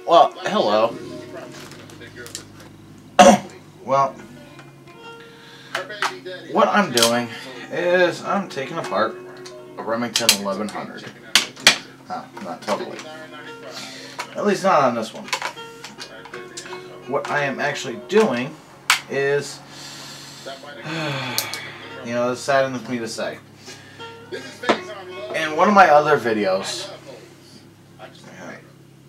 Well, hello. Well, what I'm doing is I'm taking apart a Remington 1100. Not totally. At least not on this one. What I am actually doing is, you know, this saddens me to say. In one of my other videos,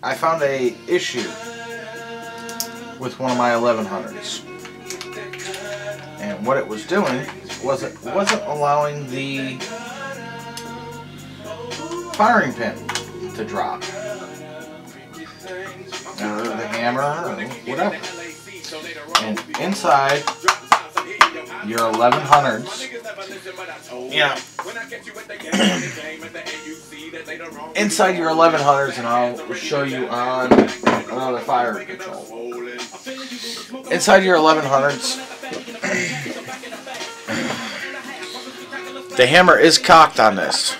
I found a issue with one of my 1100s, and what it was doing was it wasn't allowing the firing pin to drop, or the hammer, or whatever. And inside your 1100s, yeah, inside your 1100s, and I'll show you on another fire control. Inside your 1100s, the hammer is cocked on this.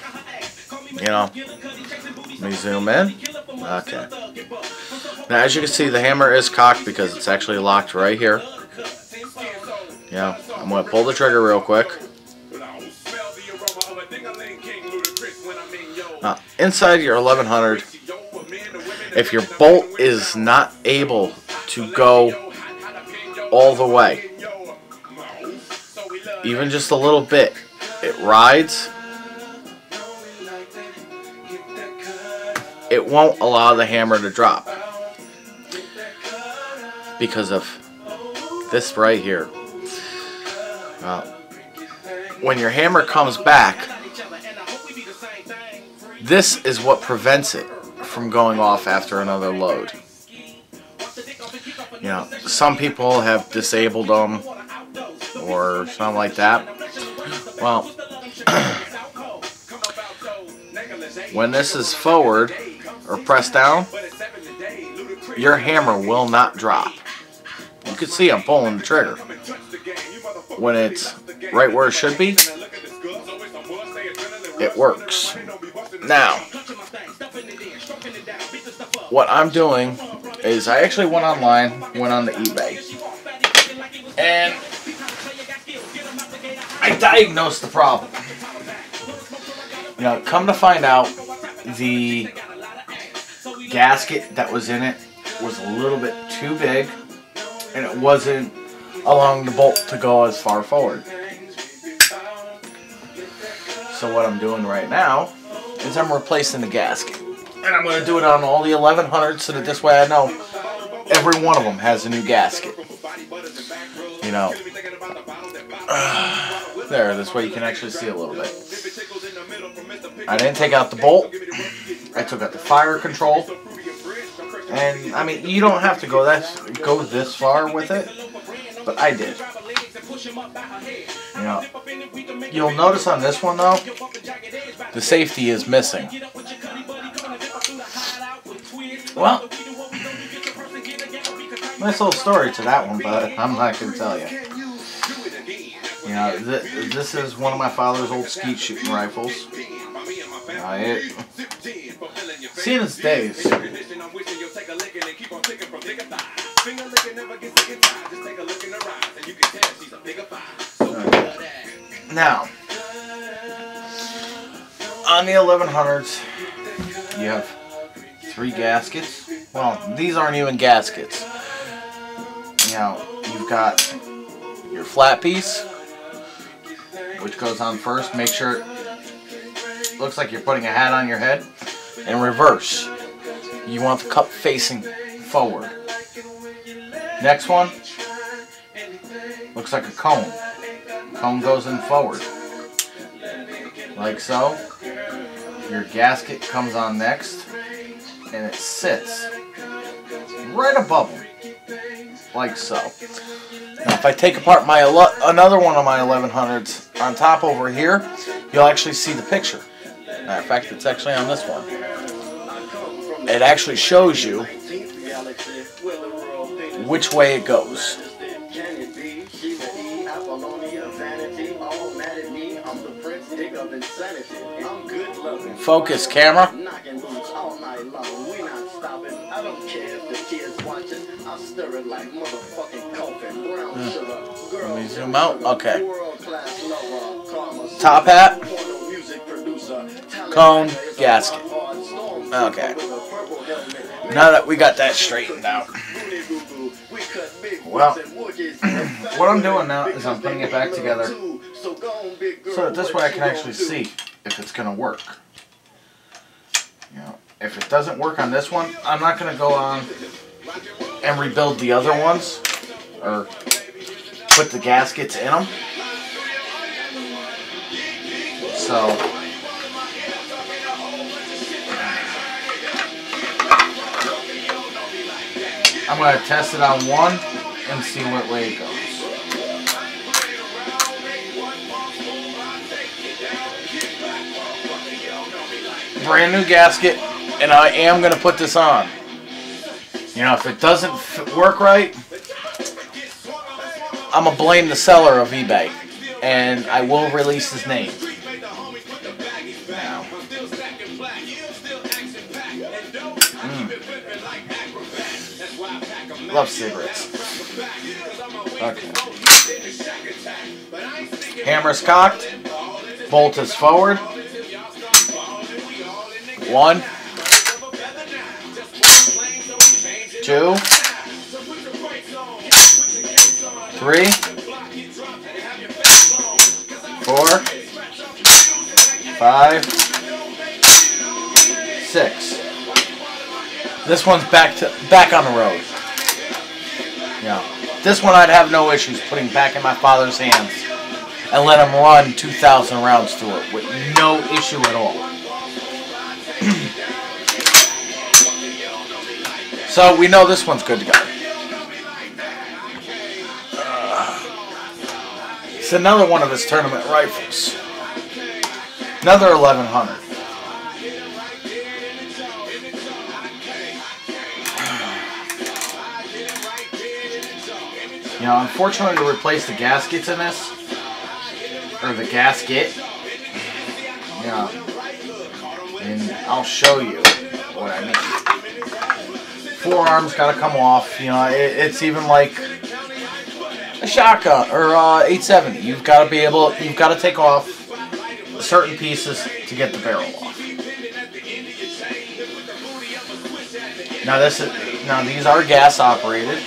You know, let me zoom in. Okay. Now, as you can see, the hammer is cocked because it's actually locked right here. Yeah, I'm going to pull the trigger real quick. Now, inside your 1100, if your bolt is not able to go all the way, even just a little bit, it rides, it won't allow the hammer to drop because of this right here. When your hammer comes back, this is what prevents it from going off after another load. You know, some people have disabled them or something like that. Well, when this is forward or pressed down, your hammer will not drop. You can see I'm pulling the trigger. When it's right where it should be, it works. Now, what I'm doing is I actually went online, went on the eBay, and I diagnosed the problem. You know, come to find out, the gasket that was in it was a little bit too big, and it wasn't allowing the bolt to go as far forward. So what I'm doing right now is I'm replacing the gasket. And I'm going to do it on all the 1100s so that this way I know every one of them has a new gasket. You know, there, this way you can actually see a little bit. I didn't take out the bolt. I took out the fire control. And, I mean, you don't have to go this far with it, but I did. You know, you'll notice on this one, though, the safety is missing. Well, nice little story to that one, but I'm not going to tell you. You know, this is one of my father's old skeet shooting rifles. Seen its days. Now, on the 1100s, you have 3 gaskets. Well, these aren't even gaskets. You know, you've got your flat piece, which goes on first. Make sure it looks like you're putting a hat on your head. In reverse, you want the cup facing forward. Next one looks like a cone. Cone goes in forward, like so. Your gasket comes on next, and it sits right above them, like so. Now, if I take apart my another one of my 1100s on top over here, you'll actually see the picture. Matter of fact, it's actually on this one. It actually shows you which way it goes. Focus, camera. Let me zoom out. Okay. Top hat, cone, gasket. Okay. Now that we got that straightened out. Well, what I'm doing now is I'm putting it back together so that this way I can actually see if it's going to work. You know, if it doesn't work on this one, I'm not going to go on and rebuild the other ones or put the gaskets in them. So I'm going to test it on one and see what way it goes. Brand new gasket, and I am going to put this on. You know, if it doesn't work right, I'm going to blame the seller of eBay, and I will release his name. Now. Love cigarettes. Okay. Hammer's cocked. Bolt is forward. 1, 2, 3, 4, 5, 6. This one's back on the road. Yeah. This one I'd have no issues putting back in my father's hands and let him run 2,000 rounds through it with no issue at all. So we know this one's good to go. It's another one of his tournament rifles. Another 1100. You know, unfortunately, to replace the gaskets in this, or the gasket, yeah, and I'll show you what I mean. Forearms got to come off. You know, it's even like a shotgun or 870. You've got to be able. You've got to take off certain pieces to get the barrel off. Now these are gas operated.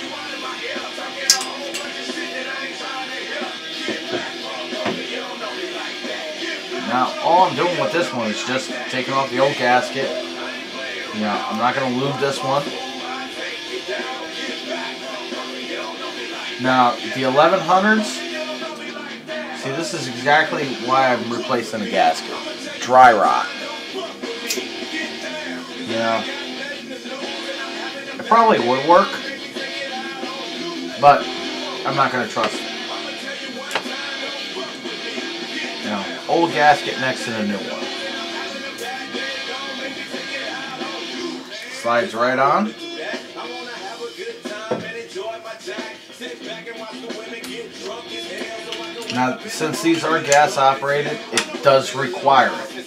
Now all I'm doing with this one is just taking off the old gasket. You know, I'm not going to lube this one. Now, the 1100s, see, this is exactly why I'm replacing the gasket. Dry rot. You know, it probably would work, but I'm not going to trust it. You know, old gasket next to the new one. Slides right on. Now, since these are gas operated, it does require it.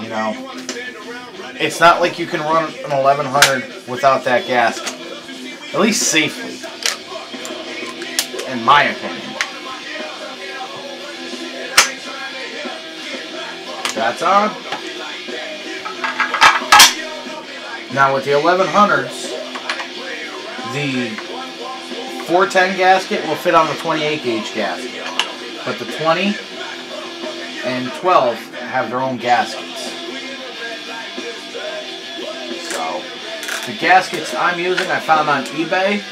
You know, it's not like you can run an 1100 without that gasket. At least safely, in my opinion. That's on. Now with the 1100s, the 410 gasket will fit on the 28 gauge gasket, but the 20 and 12 have their own gaskets. So the gaskets I'm using, I found on eBay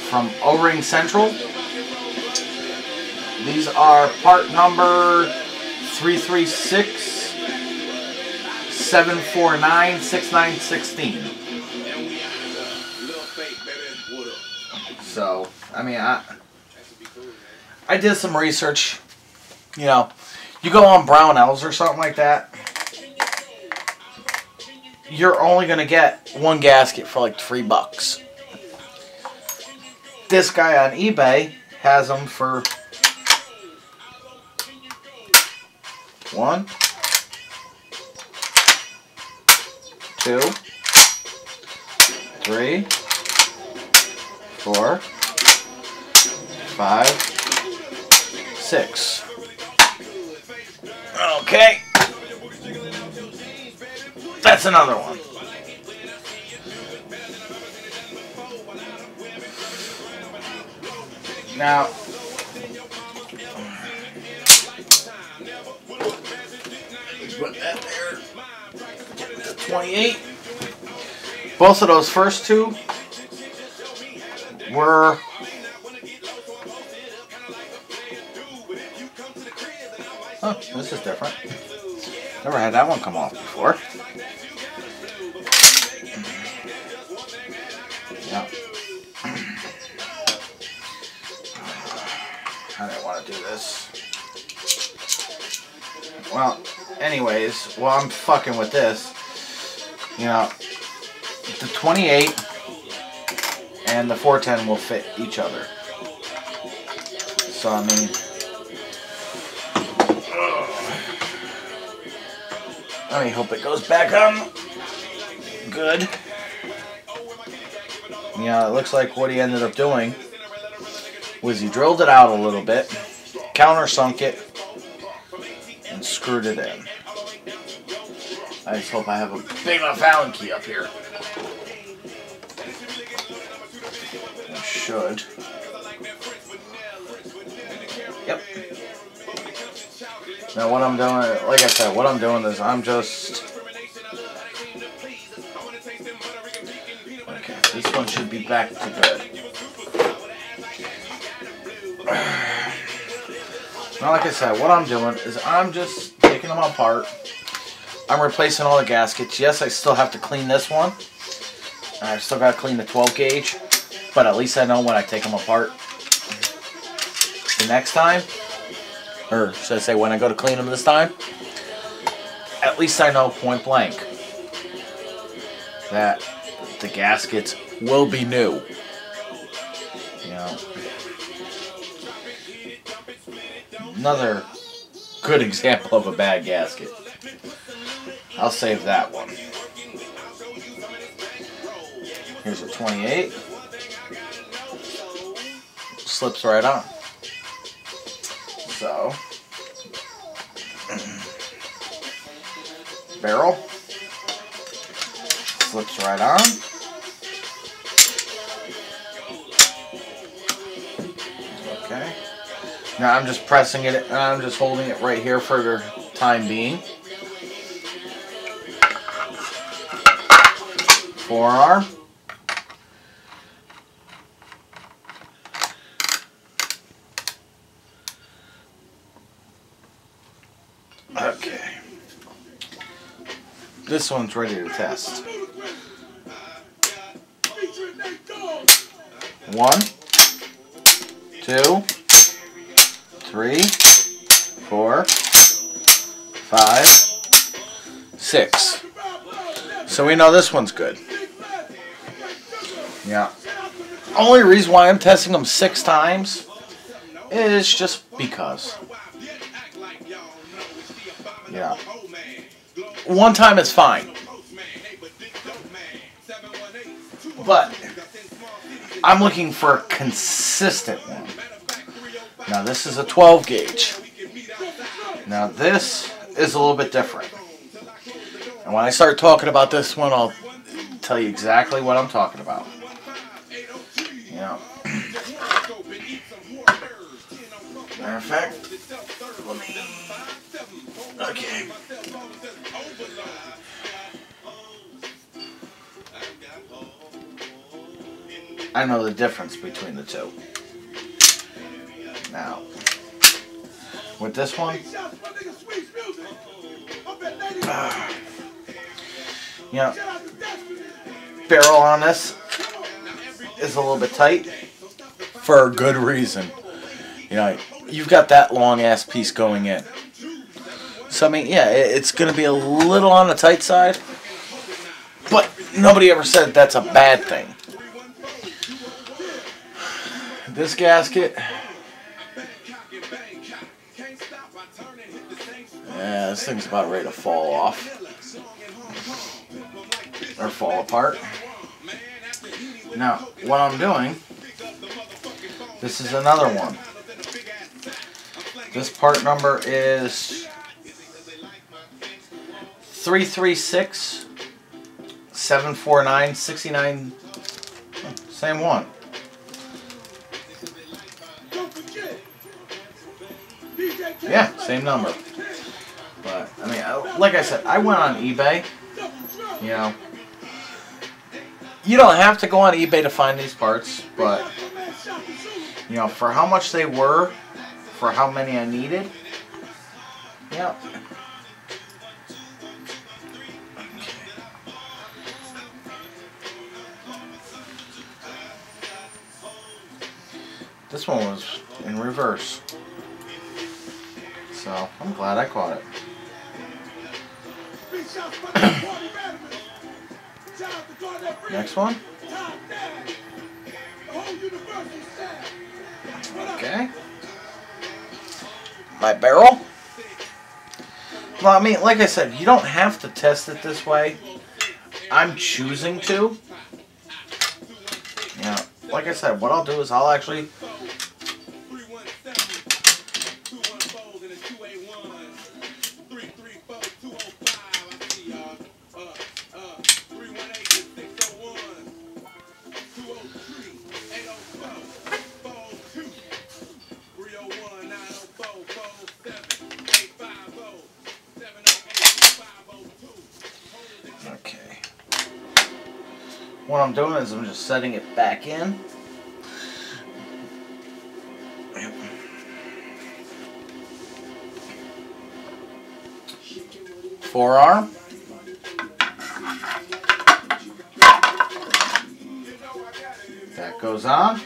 from O-Ring Central. These are part number 336-749-6916. So, I mean, I did some research. You know, you go on Brownells or something like that, you're only going to get one gasket for like $3. This guy on eBay has them for 1, 2, 3, 4, 5, 6. Okay. That's another one. Now, put that there. 28. Both of those first two were this is different. Never had that one come off before. Yeah. I didn't want to do this. Well, anyways, while I'm fucking with this, you know, the 28 and the 410 will fit each other. So, I mean, I hope it goes back on good. Yeah, it looks like what he ended up doing was he drilled it out a little bit, countersunk it, and screwed it in. I just hope I have a big enough Allen key up here. I should. Yep. Now what I'm doing, like I said, what I'm doing is I'm just... Okay, this one should be back to good. Now like I said, what I'm doing is I'm just taking them apart. I'm replacing all the gaskets. Yes, I still have to clean this one. I still got to clean the 12 gauge. But at least I know when I take them apart the next time. Or should I say when I go to clean them this time. At least I know point blank that the gaskets will be new. You know. Another good example of a bad gasket. I'll save that one. Here's a 28. Slips right on. So, barrel slips right on. Okay. Now I'm just pressing it, and I'm just holding it right here for the time being. Forearm. Okay. This one's ready to test. 1, 2, 3, 4, 5, 6. So we know this one's good. Yeah. Only reason why I'm testing them 6 times is just because. Yeah. One time is fine. But I'm looking for a consistent one. Now this is a 12 gauge. Now this is a little bit different. And when I start talking about this one, I'll tell you exactly what I'm talking about. Yeah. Matter of fact, let me... Okay. I know the difference between the two. Now, with this one, you know, barrel on this is a little bit tight for a good reason. You know, you've got that long ass piece going in. So I mean, yeah, it's going to be a little on the tight side, but nobody ever said that's a bad thing. This gasket, yeah, this thing's about ready to fall off. or fall apart. Now, what I'm doing, this is another one. This part number is 336 749 69. Same one. Yeah, same number. But I mean, like I said, I went on eBay. You know, you don't have to go on eBay to find these parts, but you know, for how much they were, for how many I needed, yeah. This one was in reverse, so I'm glad I caught it. Next one. Okay. My barrel. Well, I mean, like I said, you don't have to test it this way. I'm choosing to. You know, like I said, what I'll do is I'll actually what I'm doing is I'm just setting it back in. Forearm. That goes on.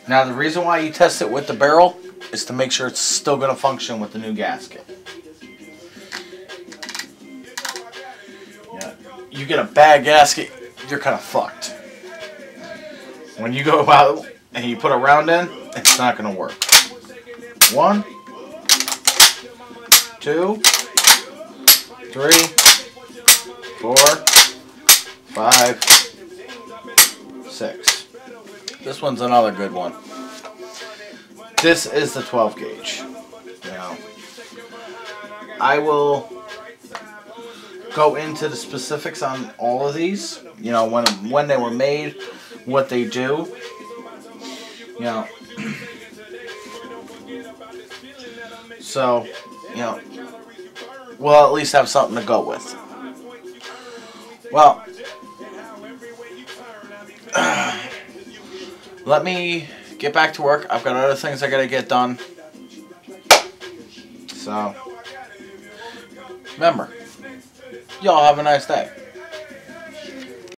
Now the reason why you test it with the barrel is to make sure it's still going to function with the new gasket. You get a bad gasket, you're kind of fucked. When you go out and you put a round in, it's not going to work. 1, 2, 3, 4, 5, 6. This one's another good one. This is the 12 gauge. Now, I will go into the specifics on all of these. You know, when they were made, what they do. You know, so, you know, we'll at least have something to go with. Well, let me get back to work. I've got other things I gotta get done. So, remember, y'all have a nice day.